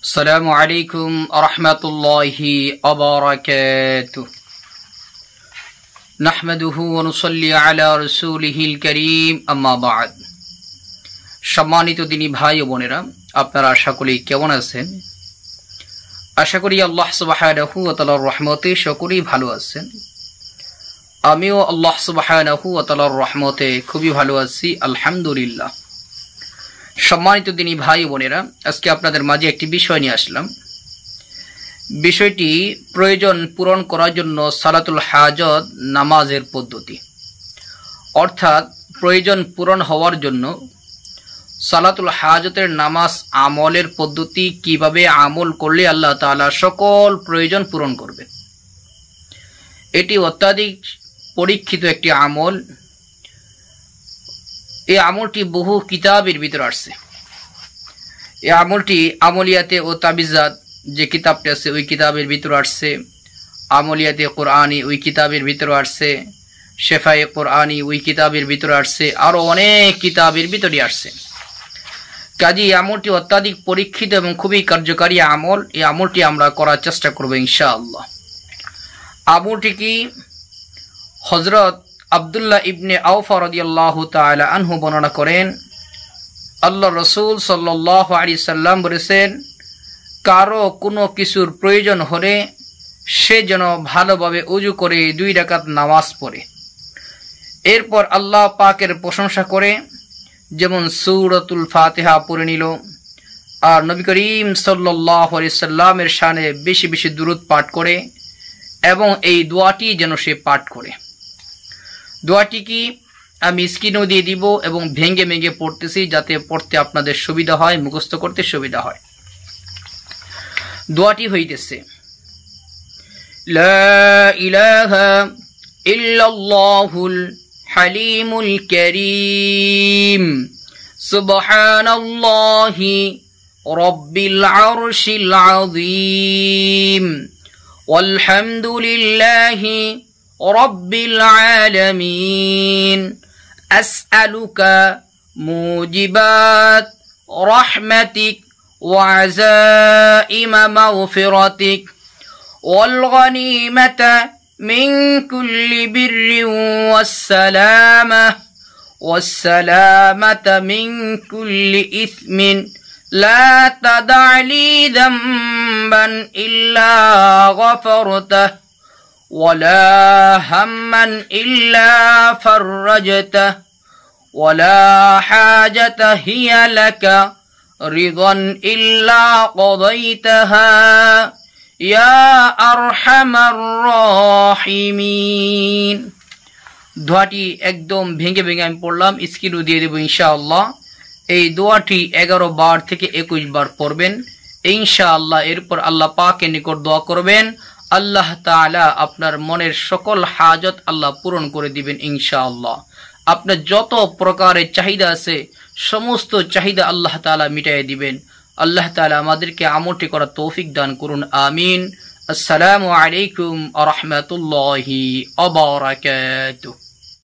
السلام عليكم ورحمة الله وبركاته نحمده ونصلي على رسوله الكريم أما بعد সম্মানিত দিনী ভাই ও বোনেরা, আপনারা সকলেই কেমন আছেন? আশা করি আল্লাহ সুবহানাহু ওয়া তাআলার রহমতে সকলেই ভালো আছেন। আমিও আল্লাহ সুবহানাহু ওয়া তাআলার রহমতে খুবই ভালো আছি, আলহামদুলিল্লাহ। সম্মানিত দিনী ভাই ও বোনেরা, আজকে আপনাদের মাঝে একটি বিষয় নিয়ে আসলাম। বিষয়টি প্রয়োজন পূরণ করার জন্য সালাতুল হাজত নামাজের পদ্ধতি, অর্থাৎ প্রয়োজন পূরণ হওয়ার জন্য সালাতুল হাজতের নামাজ আমলের পদ্ধতি, কিভাবে আমল করলে আল্লাহ তাআলা সকল প্রয়োজন পূরণ করবে। এটি অত্যাধিক পরীক্ষিত একটি আমল। এই আমলটি বহু কিতাবের ভিতরে আসছে। এই আমলটি আমলিয়াতে ও তাবিজাত যে কিতাবটি আছে ওই কিতাবের ভিতরে আসছে, আমলিয়াতে কোরআনি ওই কিতাবের ভিতরে আসছে, শেফায়ে কোরআনি ওই কিতাবের ভিতরে আসছে, আরো অনেক কিতাবের ভিতরে আসছে। কাজী আমলটি অত্যাধিক পরীক্ষিত এবং খুবই কার্যকারী আমল। এই আমলটি আমরা করার চেষ্টা করব ইনশাআল্লাহ। আমলটি কি? হযরত আব্দুল্লাহ ইবনে আওফা রাদিয়াল্লাহু তাআলা আনহু বর্ণনা করেন, আল্লাহ রাসূল সাল্লাল্লাহু আলাইহি সাল্লাম বলেছেন, কারো কোনো কিছুর প্রয়োজন হলে সে যেন ভালোভাবে ওযু করে 2 রাকাত নামাজ পড়ে, এরপর আল্লাহ পাকের প্রশংসা করে, যেমন সূরাতুল ফাতিহা পড়ে নিল, আর নবী করিম সাল্লাল্লাহু আলাইহি সাল্লামের শানে বেশি বেশি দুরূদ পাঠ করে, এবং এই দোয়াটি যেন সে পাঠ করে। দোয়াটি কি আমি স্ক্রিনও দিয়ে দিব এবং ভেঙে ভেঙে পড়তেছি, যাতে পড়তে আপনাদের সুবিধা হয়, মুখস্থ করতে সুবিধা হয়। দোয়াটি হইতেছে, লা ইলাহা ইল্লাল্লাহুল হালিমুল কারীম সুবহানাল্লাহি রাব্বিল আরশিল আযীম ওয়ালহামদুলিল্লাহি রাব্বিল আলামিন আসআলুকা মুজিবাত রাহমাতিক ওয়া আযাইমা মাগফিরাতিক ওয়াল গনিমাতা মিন কুল্লি বিররিন ওয়াসসালামাতা মিন কুল্লি ইসমিন লা তাদা লি যামবান ইল্লা গফরতাহু ولا هما إلا فرجته ولا حاجة هي لك رضا إلا قضيتها يا أرحم الراحمين। দোয়াটি একদম ভেঙে ভেঙে আমি পড়লাম, স্ক্রিনও দিয়ে দেব ইনশাআল্লাহ। এই দোয়াটি 11 বার থেকে 21 বার পড়বেন ইনশাআল্লাহ। এরপর আল্লাহ পাকের নিকট দোয়া করবেন, আল্লাহ তাআলা আপনার মনের সকল হাজত আল্লাহ পূরণ করে দিবেন ইনশাআল্লাহ। আপনার যত প্রকারের চাহিদা আছে সমস্ত চাহিদা আল্লাহ তাআলা মিটাইয়ে দিবেন। আল্লাহ তাআলা আমাদেরকে আমলটি করার তৌফিক দান করুন, আমিন। আসসালামু আলাইকুম ওয়া রাহমাতুল্লাহি ওয়া বারাকাতুহু।